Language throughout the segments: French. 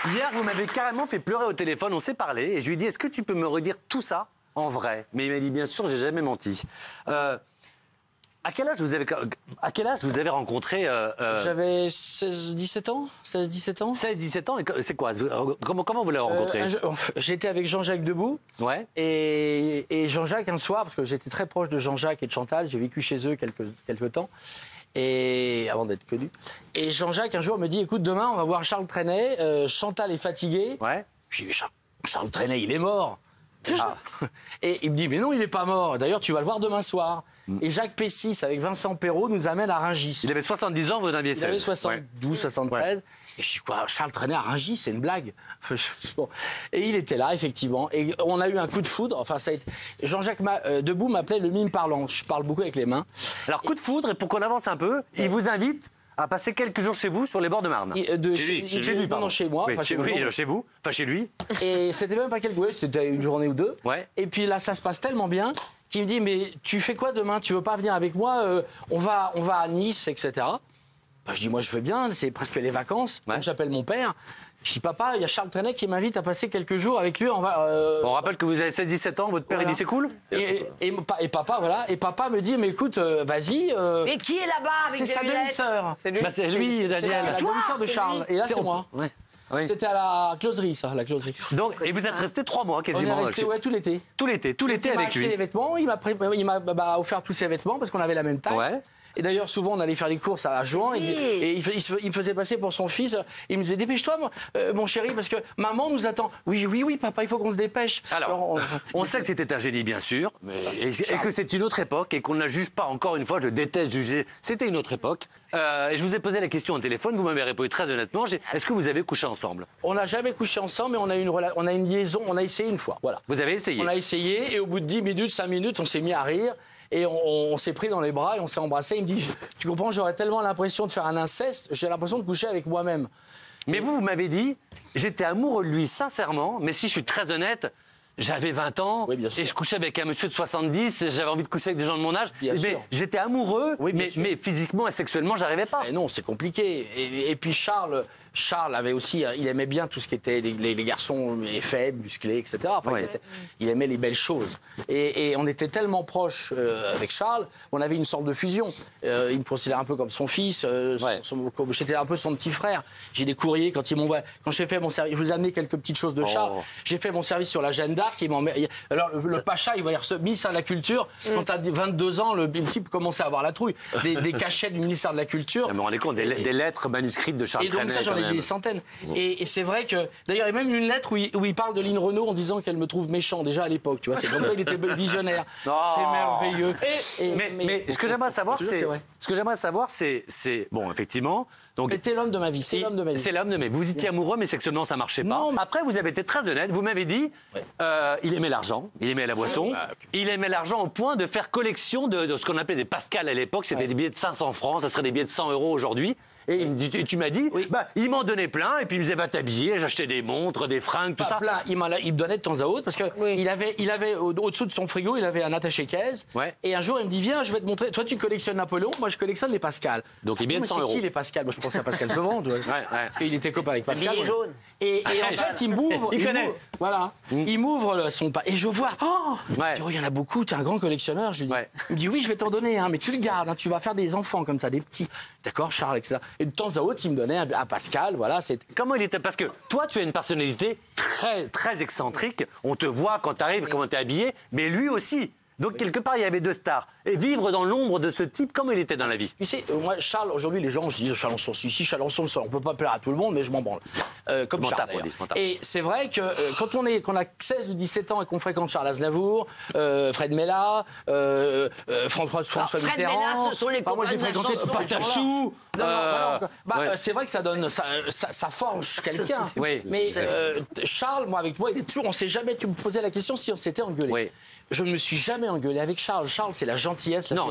Hier, vous m'avez carrément fait pleurer au téléphone, on s'est parlé, et je lui ai dit, est-ce que tu peux me redire tout ça en vrai? Mais il m'a dit, bien sûr, j'ai jamais menti. À quel âge vous avez rencontré J'avais 16-17 ans. 16-17 ans. 16-17 ans, et c'est quoi? Comment vous l'avez rencontré? J'étais avec Jean-Jacques Debout. Ouais. Et Jean-Jacques, un soir, parce que j'étais très proche de Jean-Jacques et de Chantal, j'ai vécu chez eux quelques temps, et avant d'être connu. Et Jean-Jacques, un jour, me dit, écoute, demain, on va voir Charles Trenet, Chantal est fatiguée. Ouais. Je dis, mais Charles Trenet, il est mort. Et il me dit, mais non, il n'est pas mort. D'ailleurs, tu vas le voir demain soir. Et Jacques Pessis, avec Vincent Perrault, nous amène à Rungis. Il avait 70 ans, vous en aviez 16. Il avait 72, 73. Ouais. Et je suis quoi, Charles Trenet à Rungis, c'est une blague. Et il était là, effectivement. Et on a eu un coup de foudre. Enfin, ça a été... Jean-Jacques Debout m'appelait le mime parlant. Je parle beaucoup avec les mains. Alors, coup de foudre, et pour qu'on avance un peu, il vous invite à passer quelques jours chez vous sur les bords de Marne. Chez lui, pardon. Chez moi. Oui, enfin, chez vous, enfin chez lui. Et c'était même pas quelques jours, c'était une journée ou deux. Ouais. Et puis là, ça se passe tellement bien qu'il me dit, mais tu fais quoi demain? Tu veux pas venir avec moi? On va à Nice, etc. Ben, je dis, moi, je veux bien, c'est presque les vacances. Ouais. Donc j'appelle mon père. Je dis, papa, il y a Charles Trenet qui m'invite à passer quelques jours avec lui. On rappelle que vous avez 16-17 ans, votre père, il dit, c'est cool. Et papa, voilà. Et papa me dit, mais écoute, vas-y. Mais qui est là-bas avec C'est sa demi-sœur. C'est lui. Bah, c'est lui, Daniel. C'est la demi-sœur de Charles. Et là, c'est moi. Ouais. Oui. C'était à la closerie, ça, la closerie. Donc, et vous êtes resté 3 mois quasiment. On est resté, ouais, tout l'été. Tout l'été avec lui. Les vêtements, il m'a offert tous ses vêtements parce qu'on avait la même taille. Ouais. Et d'ailleurs, souvent, on allait faire les courses à Jouan et il me faisait passer pour son fils. Il me disait, dépêche-toi, mon chéri, parce que maman nous attend. Oui, papa, il faut qu'on se dépêche. Alors on sait que c'était un génie, bien sûr, et que c'est une autre époque et qu'on ne la juge pas. Encore une fois, je déteste juger. C'était une autre époque. Et je vous ai posé la question au téléphone, vous m'avez répondu très honnêtement. Est-ce que vous avez couché ensemble? On n'a jamais couché ensemble, mais on a une liaison, on a essayé une fois. Voilà. Vous avez essayé? On a essayé, et au bout de 10 minutes, 5 minutes, on s'est mis à rire. Et on s'est pris dans les bras et on s'est embrassé. Il me dit, tu comprends, j'aurais tellement l'impression de faire un inceste, j'ai l'impression de coucher avec moi-même. Mais vous m'avez dit, j'étais amoureux de lui sincèrement, mais si je suis très honnête, j'avais 20 ans et je couchais avec un monsieur de 70, j'avais envie de coucher avec des gens de mon âge. Mais j'étais amoureux, mais physiquement et sexuellement, j'arrivais pas. Et non, c'est compliqué. Et puis Charles avait aussi, il aimait bien tout ce qui était les garçons faibles, musclés, etc. Enfin, il aimait les belles choses. Et on était tellement proches avec Charles, on avait une sorte de fusion. Il me considérait un peu comme son fils, j'étais un peu son petit frère. J'ai des courriers quand j'ai fait mon service, je vous ai amené quelques petites choses de Charles. J'ai fait mon service sur la Jeanne d'Arc. Alors le Pacha, il va y avoir ministre de la Culture. Quand tu as 22 ans, le type commençait à avoir la trouille. Des cachets du ministère de la Culture. Mais on rendez compte, des lettres manuscrites de Charles Trenet. Et donc ça, j'en ai des centaines. Et c'est vrai que, d'ailleurs, il y a même une lettre où il parle de Lynn Renaud en disant qu'elle me trouve méchant, déjà à l'époque. Tu vois, c'est comme ça, il était visionnaire. C'est merveilleux. Mais ce que j'aimerais savoir, c'est bon, effectivement. C'était l'homme de ma vie. C'est l'homme de ma vie. C'est l'homme de ma vie. Vous étiez amoureux, mais sexuellement, ça marchait pas. Non. Après, vous avez été très honnête. Vous m'avez dit, il aimait l'argent, il aimait la boisson, il aimait l'argent au point de faire collection de ce qu'on appelait des pascals à l'époque. C'était des billets de 500 francs, ça serait des billets de 100 € aujourd'hui. Et tu m'as dit, il m'en donnait plein, et puis il me disait, va t'habiller, j'achetais des montres, des fringues, tout ça. Plein, il me donnait de temps à autre, parce que il avait au-dessous de son frigo, il avait un attaché-caisse. Ouais. Et un jour, il me dit, viens, je vais te montrer. Toi, tu collectionnes Napoléon, moi, je collectionne les Pascal. Donc, les billets de 100 €. C'est qui les Pascal? Moi, je pensais à Pascal Sevran, parce qu'il était copain avec Pascal. Les jaunes. Et en fait, il m'ouvre. Il connaît. Voilà. Il m'ouvre son pas. Et je vois, il y en a beaucoup, tu es un grand collectionneur. Je lui dis, il me dit, oui, je vais t'en donner un, mais tu le gardes, tu vas faire des enfants comme ça, des petits. D'accord, Charles, etc. Et de temps à autre, il me donnait à Pascal, voilà. Comment il était? Parce que toi, tu as une personnalité très, très excentrique. On te voit quand tu arrives, comment tu es habillé, mais lui aussi. Donc, quelque part, il y avait deux stars. Et vivre dans l'ombre de ce type, comment il était dans la vie? Tu sais, moi, Charles, aujourd'hui, les gens se disent Chalençon, ici, Chalençon, on ne peut pas plaire à tout le monde, mais je m'en branle. Comme Charles. Et c'est vrai que quand on a 16 ou 17 ans et qu'on fréquente Charles Aznavour, Fred Mella, François Mitterrand. Fred Mella, ce sont les copains. Moi, j'ai fréquenté Patachou. C'est vrai que ça donne, ça forge quelqu'un. Mais Charles, moi, avec moi, on ne sait jamais. Tu me posais la question si on s'était engueulé. Je ne me suis jamais engueulé avec Charles. Charles, c'est la gentillesse. Non.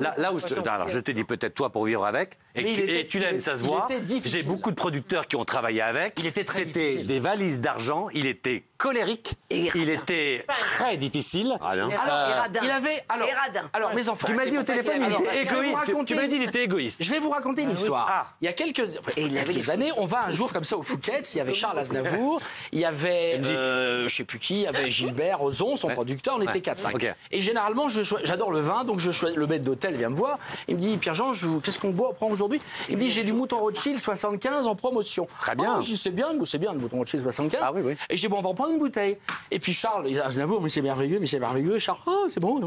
Là où alors, je te dis peut-être toi pour vivre avec, Et tu l'aimes, ça se voit. J'ai beaucoup de producteurs qui ont travaillé avec. Il était très C'était difficile. des valises d'argent. Il était colérique. Il était très difficile. Et radin. Il avait Et radin. alors mes enfants. Tu m'as dit au téléphone, il était égoïste. Tu m'as dit, il était égoïste. Je vais vous raconter une histoire. Ah. Il y a quelques années, on va un jour comme ça au Fouquet's. Il y avait Charles Aznavour, il y avait je sais plus qui, il y avait Gilbert Rozon, son producteur. On était 4-5. Ok. Et généralement, j'adore le vin, donc je choisis le maître d'hôtel vient me voir. Il me dit Pierre-Jean, qu'est-ce qu'on boit aujourd'hui? Il me dit j'ai du Mouton Rothschild 75 en promotion. Très bien. Je dis c'est bien le Mouton Rothschild 75. Ah oui, oui. Et j'ai dit bon, on va en prendre une bouteille. Et puis Charles Aznavour, mais c'est merveilleux. Charles, oh c'est bon.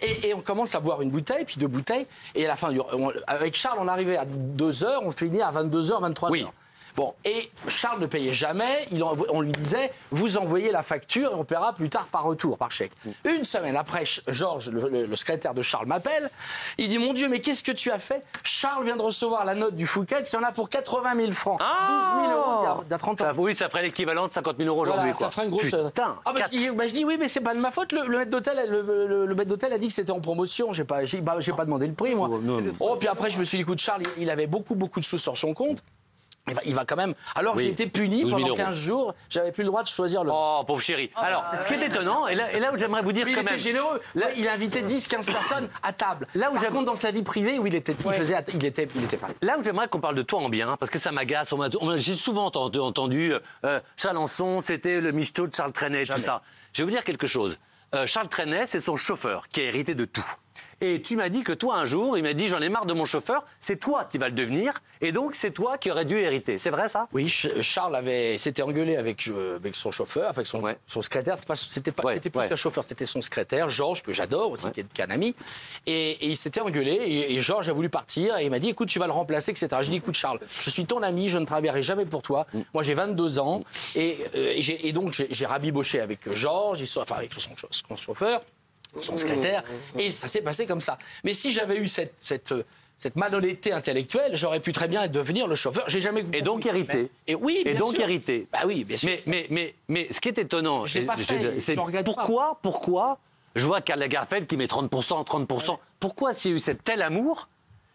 Et on commence à boire une bouteille, puis 2 bouteilles. Et à la fin, avec Charles, on arrivait à 2h, on finit à 22h, 23h. Oui. Bon, et Charles ne payait jamais. On lui disait, vous envoyez la facture et on paiera plus tard par retour, par chèque. Une semaine après, Georges, le secrétaire de Charles, m'appelle. Il dit, mon Dieu, mais qu'est-ce que tu as fait? Charles vient de recevoir la note du Fouquet's, il y en a pour 80 000 francs. 12 000 euros il y a 30 ans. Oui, ça ferait l'équivalent de 50 000 euros aujourd'hui. Voilà, ça ferait une grosse. Putain. Je dis oui, mais c'est pas de ma faute. Le maître d'hôtel, le maître d'hôtel a dit que c'était en promotion. J'ai pas demandé le prix, moi. Oh, puis après, je me suis dit, écoute, Charles, il avait beaucoup de sous sur son compte. Il va quand même. Alors j'ai été puni pendant 15 jours. J'avais plus le droit de choisir le. Oh, pauvre chéri. Alors, ce qui est étonnant, et là où j'aimerais vous dire Mais quand il même. était généreux. Là, il invitait 10-15 personnes à table. Là où Par contre, dans sa vie privée, où il était pas. Là où j'aimerais qu'on parle de toi en bien, parce que ça m'agace. J'ai souvent entendu Chalençon, c'était le michto de Charles Trenet, tout ça. Je vais vous dire quelque chose. Charles Trenet, c'est son chauffeur qui a hérité de tout. Et tu m'as dit que toi, un jour, il m'a dit, j'en ai marre de mon chauffeur, c'est toi qui vas le devenir, et donc c'est toi qui aurais dû hériter. C'est vrai, ça? Oui, Charles s'était engueulé avec son chauffeur, avec son secrétaire. C'était plus qu'un chauffeur, c'était son secrétaire, Georges, que j'adore aussi, qui est un ami. Et il s'était engueulé, et Georges a voulu partir, et il m'a dit, écoute, tu vas le remplacer, etc. Je lui ai dit, écoute, Charles, je suis ton ami, je ne travaillerai jamais pour toi. Moi, j'ai 22 ans, et donc j'ai rabiboché avec Georges, avec son chauffeur, son secrétaire, et ça s'est passé comme ça. Mais si j'avais eu cette malhonnêteté intellectuelle, j'aurais pu très bien devenir le chauffeur. J'ai jamais. Et donc hérité. Et oui, bien sûr. Hérité. Bah oui, bien sûr. Mais ce qui est étonnant, c'est pourquoi je vois Karl Lagerfeld qui met 30%. Pourquoi s'il y a eu cet tel amour,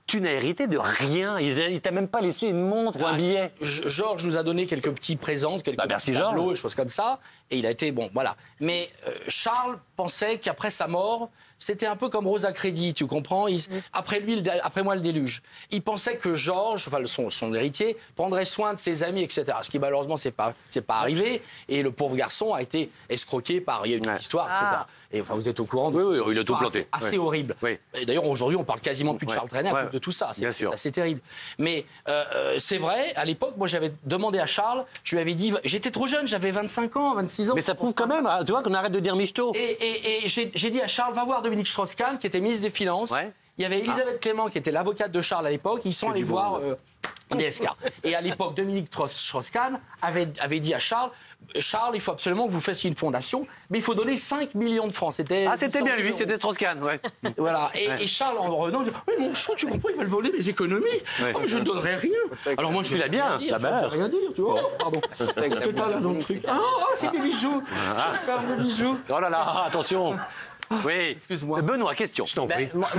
tu n'as hérité de rien? Il t'a même pas laissé une montre ou un billet. Georges nous a donné quelques petits présents, quelques merci petits tableaux, Georges. des choses comme ça. Et il a été bon, voilà. Mais Charles pensait qu'après sa mort, c'était un peu comme Rosa Crédit, tu comprends? Après moi le déluge. Il pensait que Georges, son héritier, prendrait soin de ses amis, etc. Ce qui malheureusement c'est pas arrivé. Et le pauvre garçon a été escroqué il y a une histoire, etc. Et vous êtes au courant de Oui, il a tout planté. Assez horrible. Oui. Et d'ailleurs aujourd'hui on parle quasiment plus de Charles Trenet à cause de tout ça. C'est assez terrible. Mais c'est vrai, à l'époque, moi j'avais demandé à Charles, je lui avais dit, j'étais trop jeune, j'avais 25 ans, 26 ans. Mais ça prouve quand même, tu vois, qu'on arrête de dire michto. Et j'ai dit à Charles, va voir Dominique Strauss-Kahn, qui était ministre des Finances. Ouais. Il y avait Elisabeth Clément, qui était l'avocate de Charles à l'époque. Ils sont allés voir DSK. Et à l'époque, Dominique Strauss-Kahn avait dit à Charles, il faut absolument que vous fassiez une fondation, mais il faut donner 5 millions de francs. C'était bien lui, c'était Strauss-Kahn, ouais. Voilà. Et Charles, en revenant, dit, oui, mon chou, tu comprends, ils veulent voler mes économies. Ouais. Oh, je ne donnerai rien. Alors moi, je ne vais rien dire. Je ne vais rien dire, tu vois. Pardon. Qu'est-ce que t'as là dans le truc? C'est mes bijoux. Je perds mes bijoux. Oh là là, attention. Oui, excuse-moi. Benoît, question. Je t'en prie. Moi,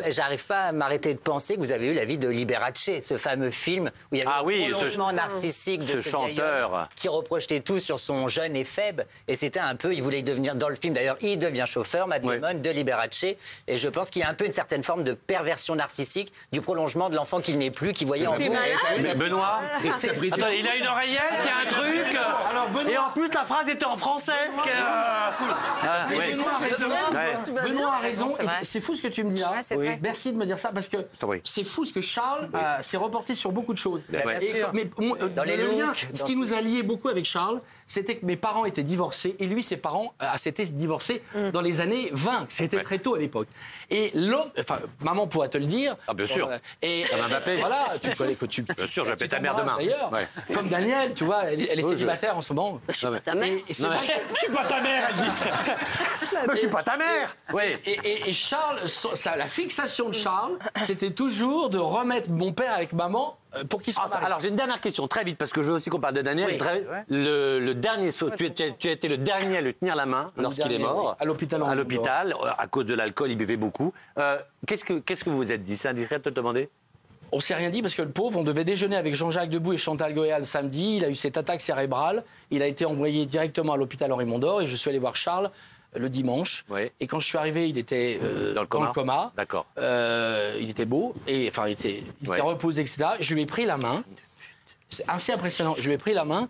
j'arrive pas à m'arrêter de penser que vous avez eu la vie de Liberace, ce fameux film où il y avait un prolongement narcissique de ce chanteur qui reprochait tout sur son jeune éphèbe. Et c'était un peu, il voulait devenir, dans le film d'ailleurs, il devient chauffeur, Matt Damon, de Liberace. Et je pense qu'il y a un peu une certaine forme de perversion narcissique du prolongement de l'enfant qu'il n'est plus, qui voyait en vous. Benoît, attends, il a une oreillette, il y a un truc. Alors, Benoît... Et en plus, la phrase était en français. Benoît a raison. C'est fou ce que tu me dis là. Merci de me dire ça parce que c'est fou ce que Charles s'est reporté sur beaucoup de choses. Bien sûr. Mais dans les looks, ce qui nous a liés beaucoup avec Charles, c'était que mes parents étaient divorcés et lui, ses parents s'étaient divorcés dans les années 20. C'était très tôt à l'époque. Et l'homme, maman pourra te le dire. Ah, bien sûr. Et Mbappé. voilà, tu connais que tu. Bien sûr, je vais appeler ta mère demain. D'ailleurs, comme Daniel, tu vois, elle est célibataire en ce moment. Je suis pas ta mère. Je suis pas ta mère, elle dit. Je suis pas ta mère. Oui. Et Charles, la fixation de Charles, c'était toujours de remettre mon père avec maman pour qu'ils soient mariés. Alors j'ai une dernière question, très vite, parce que je veux aussi qu'on parle de Daniel. Le dernier saut, tu as été le dernier à lui tenir la main lorsqu'il est mort. À l'hôpital. À l'hôpital, à cause de l'alcool, il buvait beaucoup. Qu'est-ce que vous vous êtes dit? C'est indiscret de te demander? On s'est rien dit parce que le pauvre, on devait déjeuner avec Jean-Jacques Debout et Chantal Goya le samedi. Il a eu cette attaque cérébrale. Il a été envoyé directement à l'hôpital Henri Mondor et je suis allé voir Charles le dimanche. Oui. Et quand je suis arrivé, il était dans le coma. D'accord. Il était beau et enfin il était reposé, etc. Je lui ai pris la main. C'est assez impressionnant. Je lui ai pris la main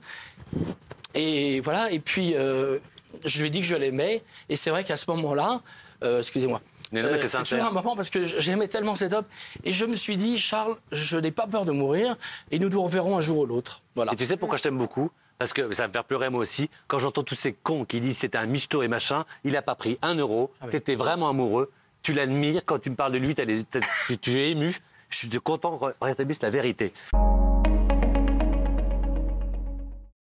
et voilà. Et puis je lui ai dit que je l'aimais. Et c'est vrai qu'à ce moment-là, excusez-moi. C'est toujours un moment parce que j'aimais tellement cet homme. Et je me suis dit, Charles, je n'ai pas peur de mourir et nous nous reverrons un jour ou l'autre. Voilà. Et tu sais pourquoi je t'aime beaucoup? Parce que ça va me faire pleurer moi aussi. Quand j'entends tous ces cons qui disent c'était un michto et machin, il n'a pas pris 1 euro. Ah oui. Tu étais vraiment amoureux. Tu l'admires. Quand tu me parles de lui, tu es ému. Je suis content qu'on rétablisse la vérité.